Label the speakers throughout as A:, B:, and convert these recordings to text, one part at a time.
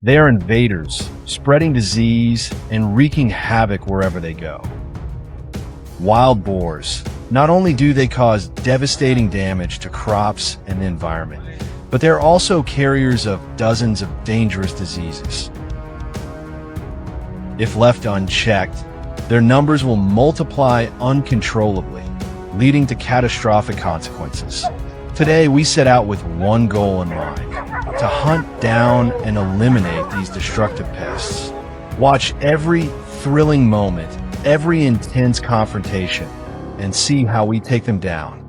A: They are invaders, spreading disease and wreaking havoc wherever they go. Wild boars. Not only do they cause devastating damage to crops and the environment, but they're also carriers of dozens of dangerous diseases. If left unchecked, their numbers will multiply uncontrollably, leading to catastrophic consequences. Today, we set out with one goal in mind: to hunt down and eliminate these destructive pests. Watch every thrilling moment, every intense confrontation, and see how we take them down.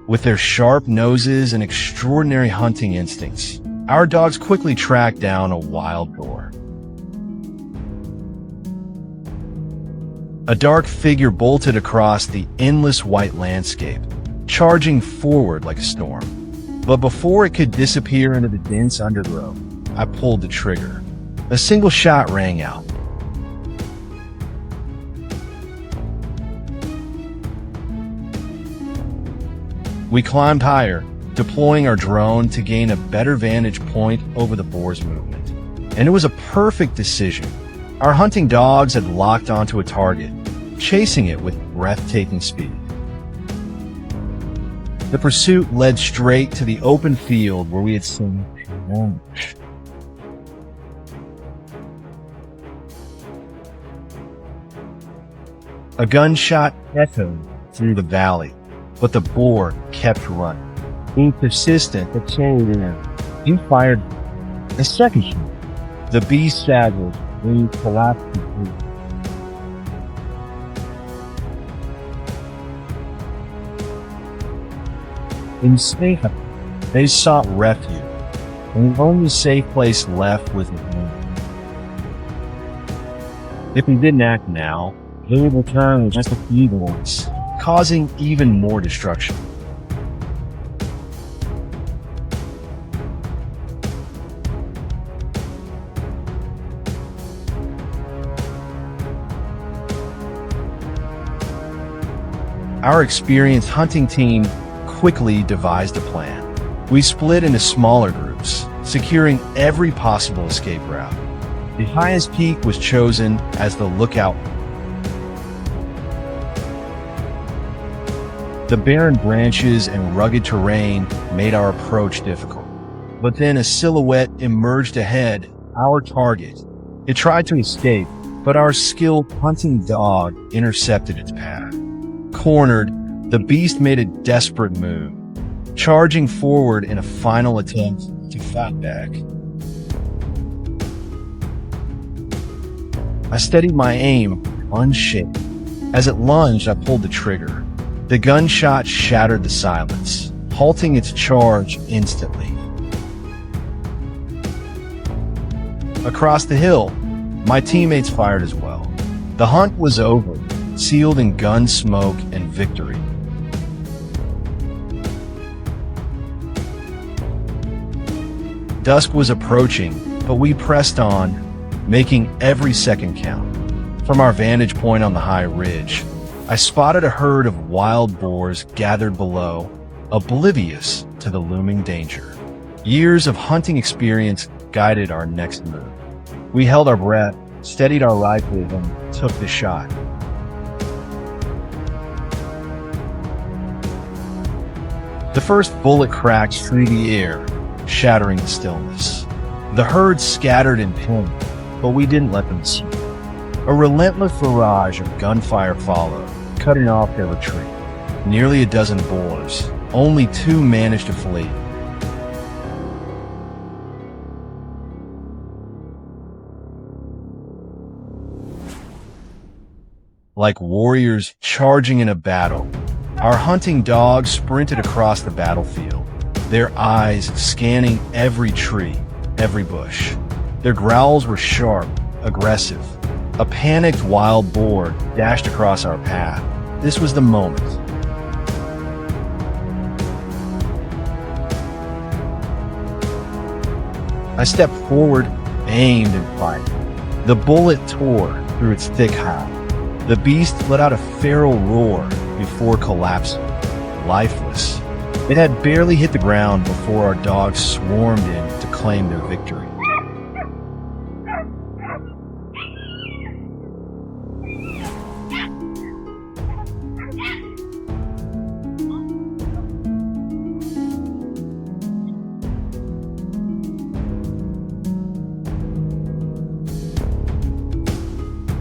A: With their sharp noses and extraordinary hunting instincts, our dogs quickly track down a wild boar. A dark figure bolted across the endless white landscape, charging forward like a storm. But before it could disappear into the dense undergrowth, I pulled the trigger. A single shot rang out. We climbed higher, deploying our drone to gain a better vantage point over the boar's movement. And it was a perfect decision. Our hunting dogs had locked onto a target, chasing it with breathtaking speed. The pursuit led straight to the open field where we had seen ambush. A gunshot echoed through the valley, but the boar kept running. Being persistent, the chain in. He fired a second shot. The beast staggered, then he collapsed completely. In safe, they sought refuge, and the only safe place left was his home. If he didn't act now, he would return in just a few moments, causing even more destruction. Our experienced hunting team quickly devised a plan. We split into smaller groups, securing every possible escape route. The highest peak was chosen as the lookout. The barren branches and rugged terrain made our approach difficult. But then a silhouette emerged ahead, our target. It tried to escape, but our skilled hunting dog intercepted its path. Cornered, the beast made a desperate move, charging forward in a final attempt to fight back. I steadied my aim, unshaken. As it lunged, I pulled the trigger. The gunshot shattered the silence, halting its charge instantly. Across the hill, my teammates fired as well. The hunt was over, sealed in gun smoke and victory. Dusk was approaching, but we pressed on, making every second count. From our vantage point on the high ridge, I spotted a herd of wild boars gathered below, oblivious to the looming danger. Years of hunting experience guided our next move. We held our breath, steadied our rifles, and took the shot. The first bullet cracked through the air, shattering the stillness. The herd scattered in pain, but we didn't let them see. A relentless barrage of gunfire followed, cutting off their retreat. Nearly a dozen boars, only 2 managed to flee. Like warriors charging in a battle, our hunting dogs sprinted across the battlefield, their eyes scanning every tree, every bush. Their growls were sharp, aggressive. A panicked wild boar dashed across our path. This was the moment. I stepped forward, aimed, and fired. The bullet tore through its thick hide. The beast let out a feral roar before collapsing, lifeless. It had barely hit the ground before our dogs swarmed in to claim their victory.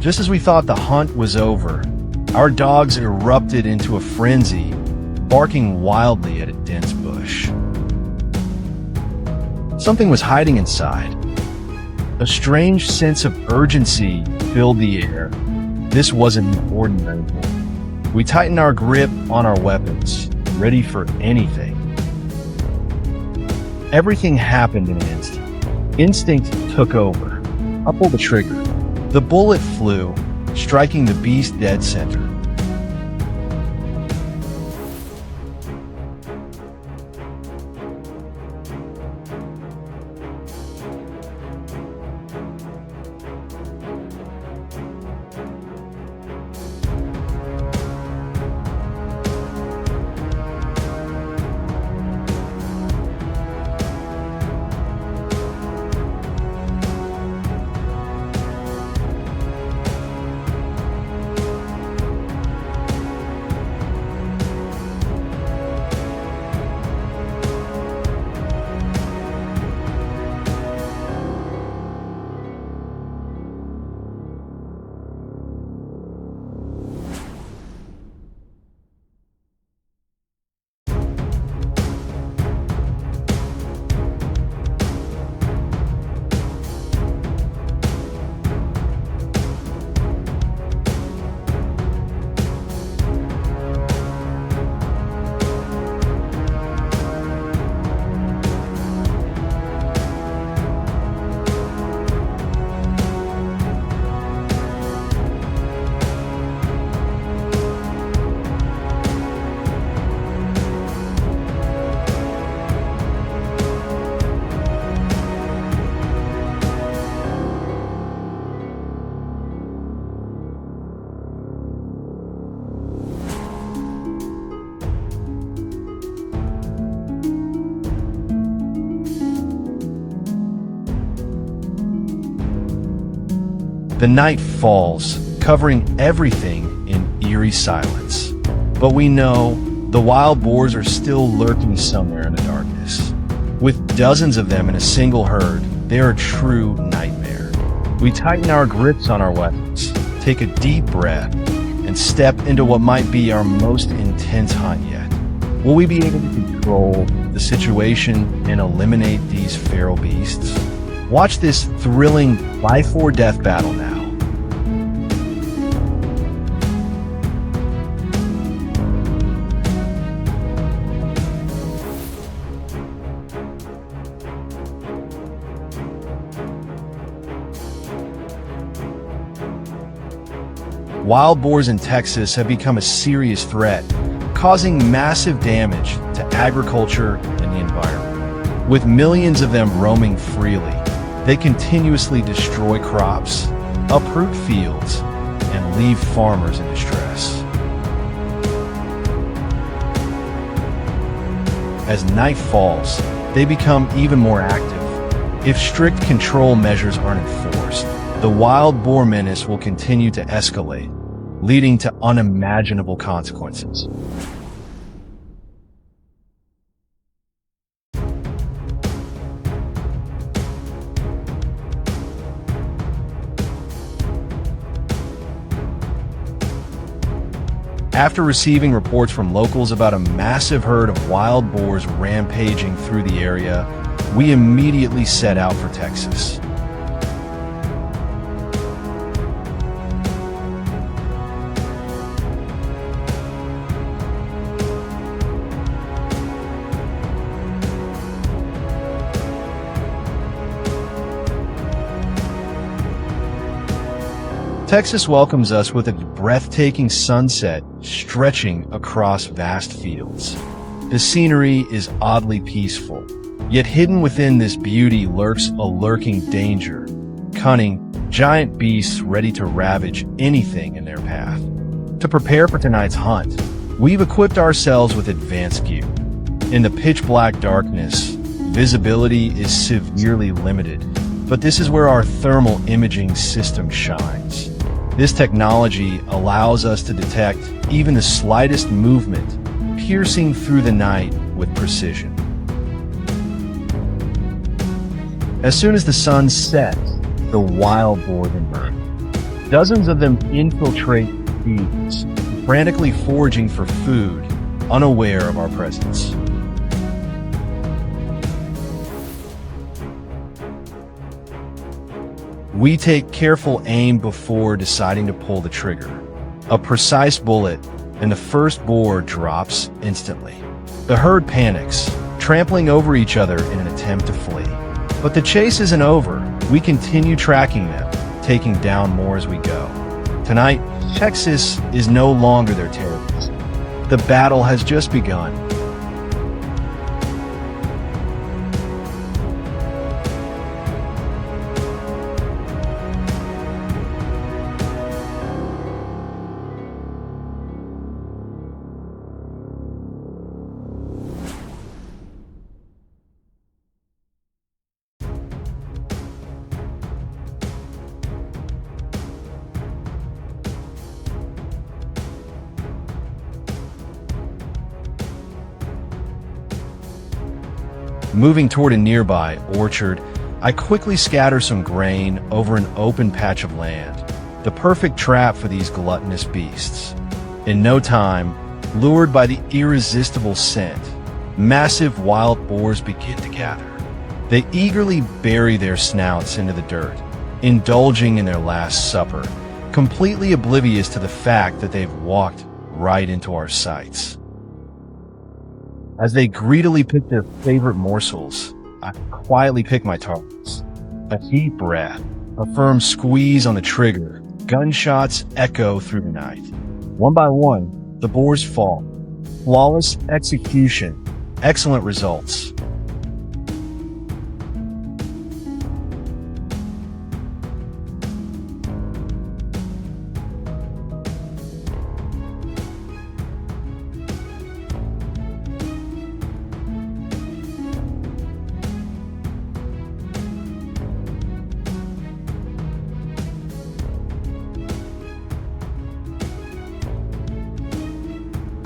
A: Just as we thought the hunt was over, our dogs erupted into a frenzy, barking wildly at a dense bush. Something was hiding inside. A strange sense of urgency filled the air. This wasn't an ordinary bull. We tightened our grip on our weapons, ready for anything. Everything happened in an instant. Instinct took over. I pulled the trigger. The bullet flew, striking the beast dead center. The night falls, covering everything in eerie silence. But we know the wild boars are still lurking somewhere in the darkness. With dozens of them in a single herd, they're a true nightmare. We tighten our grips on our weapons, take a deep breath, and step into what might be our most intense hunt yet. Will we be able to control the situation and eliminate these feral beasts? Watch this thrilling life or death battle now. Wild boars in Texas have become a serious threat, causing massive damage to agriculture and the environment. With millions of them roaming freely, they continuously destroy crops, uproot fields, and leave farmers in distress. As night falls, they become even more active. If strict control measures aren't enforced, the wild boar menace will continue to escalate, leading to unimaginable consequences. After receiving reports from locals about a massive herd of wild boars rampaging through the area, we immediately set out for Texas. Texas welcomes us with a breathtaking sunset stretching across vast fields. The scenery is oddly peaceful, yet hidden within this beauty lurks a lurking danger, cunning, giant beasts ready to ravage anything in their path. To prepare for tonight's hunt, we've equipped ourselves with advanced gear. In the pitch-black darkness, visibility is severely limited, but this is where our thermal imaging system shines. This technology allows us to detect even the slightest movement, piercing through the night with precision. As soon as the sun sets, the wild boars emerge. Dozens of them infiltrate fields, frantically foraging for food, unaware of our presence. We take careful aim before deciding to pull the trigger. A precise bullet, and the first boar drops instantly. The herd panics, trampling over each other in an attempt to flee. But the chase isn't over. We continue tracking them, taking down more as we go. Tonight, Texas is no longer their terrorist. The battle has just begun. Moving toward a nearby orchard, I quickly scatter some grain over an open patch of land, the perfect trap for these gluttonous beasts. In no time, lured by the irresistible scent, massive wild boars begin to gather. They eagerly bury their snouts into the dirt, indulging in their last supper, completely oblivious to the fact that they've walked right into our sights. As they greedily pick their favorite morsels, I quietly pick my targets. A deep breath, a firm squeeze on the trigger, gunshots echo through the night. One by one, the boars fall. Flawless execution, excellent results.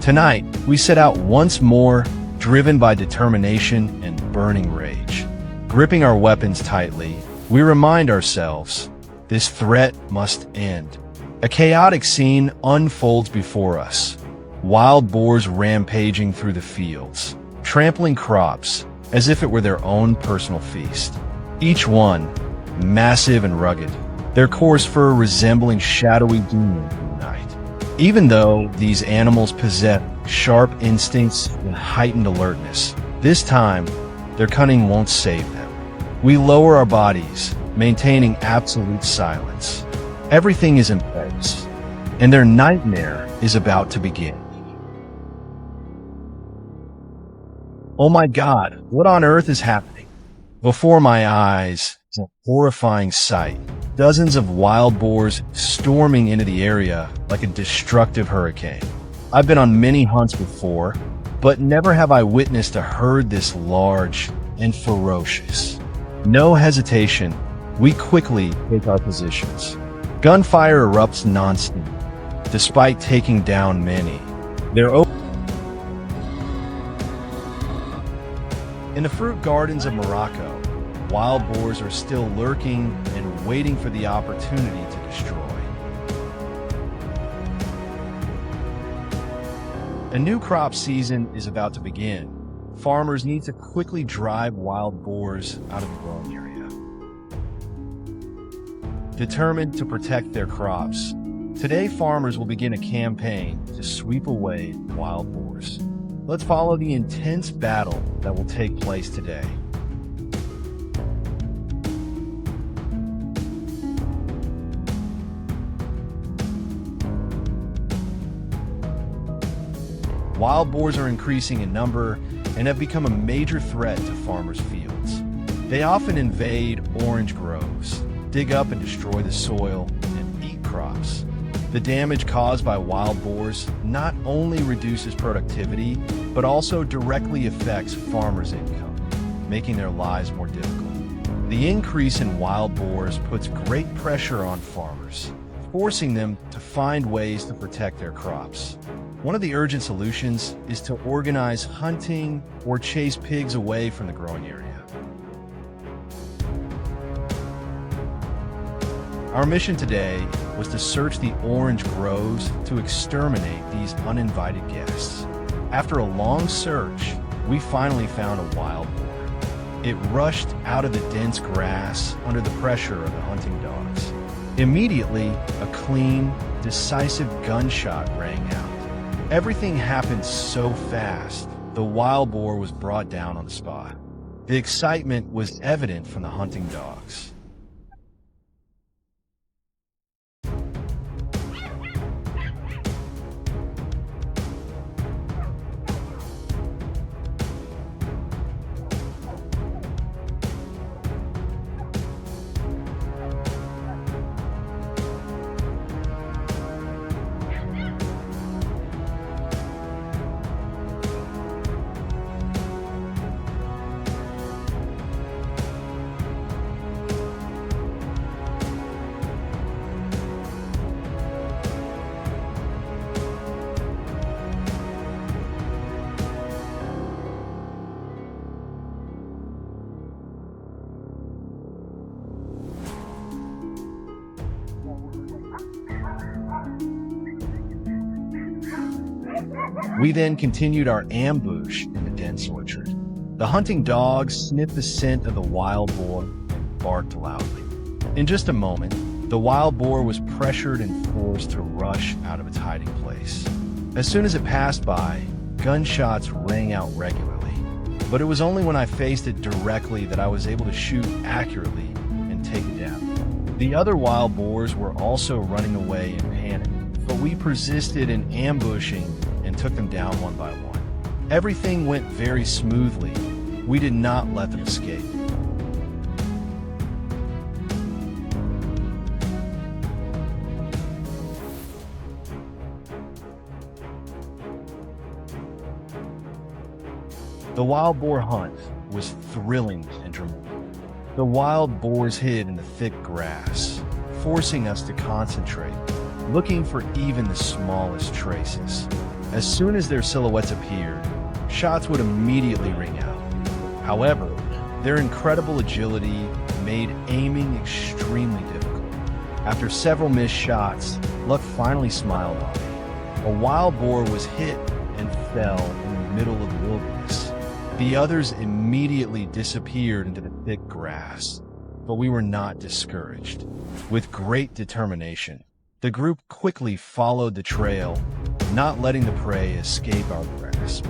A: Tonight, we set out once more, driven by determination and burning rage. Gripping our weapons tightly, we remind ourselves, this threat must end. A chaotic scene unfolds before us. Wild boars rampaging through the fields, trampling crops as if it were their own personal feast. Each one, massive and rugged, their coarse fur resembling shadowy demons in the night. Even though these animals possess sharp instincts and heightened alertness, this time, their cunning won't save them. We lower our bodies, maintaining absolute silence. Everything is in place, and their nightmare is about to begin. Oh my God, what on earth is happening? Before my eyes is a horrifying sight. Dozens of wild boars storming into the area like a destructive hurricane. I've been on many hunts before, but never have I witnessed a herd this large and ferocious. No hesitation, we quickly take our positions. Gunfire erupts nonstop, despite taking down many. In the fruit gardens of Morocco, wild boars are still lurking and waiting for the opportunity to destroy. A new crop season is about to begin. Farmers need to quickly drive wild boars out of the growing area. Determined to protect their crops, today farmers will begin a campaign to sweep away wild boars. Let's follow the intense battle that will take place today. Wild boars are increasing in number and have become a major threat to farmers' fields. They often invade orange groves, dig up and destroy the soil, and eat crops. The damage caused by wild boars not only reduces productivity, but also directly affects farmers' income, making their lives more difficult. The increase in wild boars puts great pressure on farmers, forcing them to find ways to protect their crops. One of the urgent solutions is to organize hunting or chase pigs away from the growing area. Our mission today was to search the orange groves to exterminate these uninvited guests. After a long search, we finally found a wild boar. It rushed out of the dense grass under the pressure of the hunting dogs. Immediately, a clean, decisive gunshot rang out. Everything happened so fast, the wild boar was brought down on the spot. The excitement was evident from the hunting dogs. We then continued our ambush in the dense orchard. The hunting dogs sniffed the scent of the wild boar and barked loudly. In just a moment, the wild boar was pressured and forced to rush out of its hiding place. As soon as it passed by, gunshots rang out regularly. But it was only when I faced it directly that I was able to shoot accurately and take it down. The other wild boars were also running away in panic, but we persisted in ambushing and took them down one by one. Everything went very smoothly. We did not let them escape. The wild boar hunt was thrilling and dramatic. The wild boars hid in the thick grass, forcing us to concentrate, looking for even the smallest traces. As soon as their silhouettes appeared, shots would immediately ring out. However, their incredible agility made aiming extremely difficult. After several missed shots, luck finally smiled on me. A wild boar was hit and fell in the middle of the wilderness. The others immediately disappeared into the thick grass, but we were not discouraged. With great determination, the group quickly followed the trail, not letting the prey escape our grasp.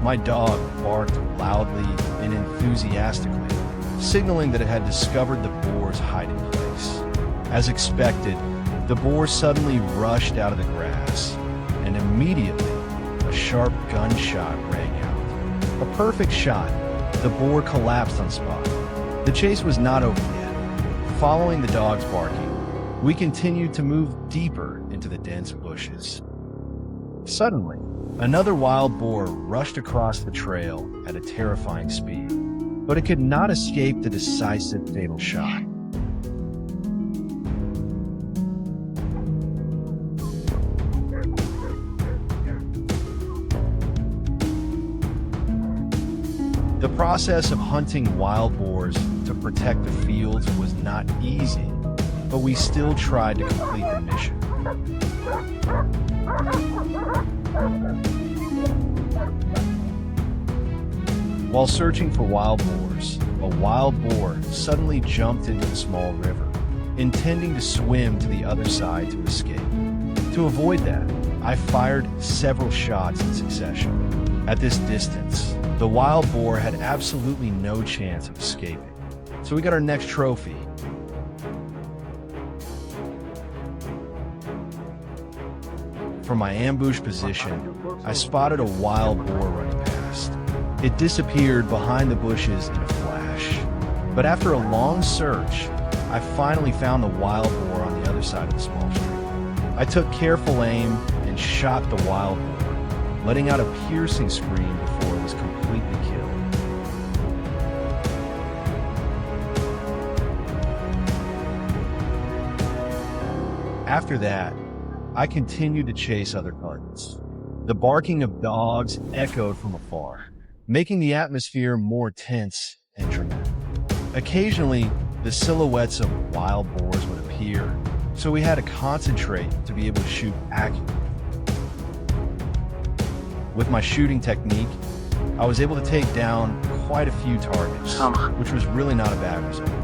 A: My dog barked loudly and enthusiastically, signaling that it had discovered the boar's hiding place. As expected, the boar suddenly rushed out of the grass, and immediately a sharp gunshot rang out. A perfect shot. The boar collapsed on spot. The chase was not over yet. Following the dog's barking, we continued to move deeper into the dense bushes. Suddenly, another wild boar rushed across the trail at a terrifying speed, but it could not escape the decisive fatal shot. The process of hunting wild boars to protect the fields was not easy, but we still tried to complete the mission. While searching for wild boars, a wild boar suddenly jumped into a small river, intending to swim to the other side to escape. To avoid that, I fired several shots in succession. At this distance, the wild boar had absolutely no chance of escaping. So we got our next trophy. From my ambush position, I spotted a wild boar running past. fast. It disappeared behind the bushes in a flash. But after a long search, I finally found the wild boar on the other side of the small stream. I took careful aim and shot the wild boar, letting out a piercing scream before it was completely killed. After that, I continued to chase other targets. The barking of dogs echoed from afar, making the atmosphere more tense and dramatic. Occasionally, the silhouettes of wild boars would appear, so we had to concentrate to be able to shoot accurately. With my shooting technique, I was able to take down quite a few targets, which was really not a bad result.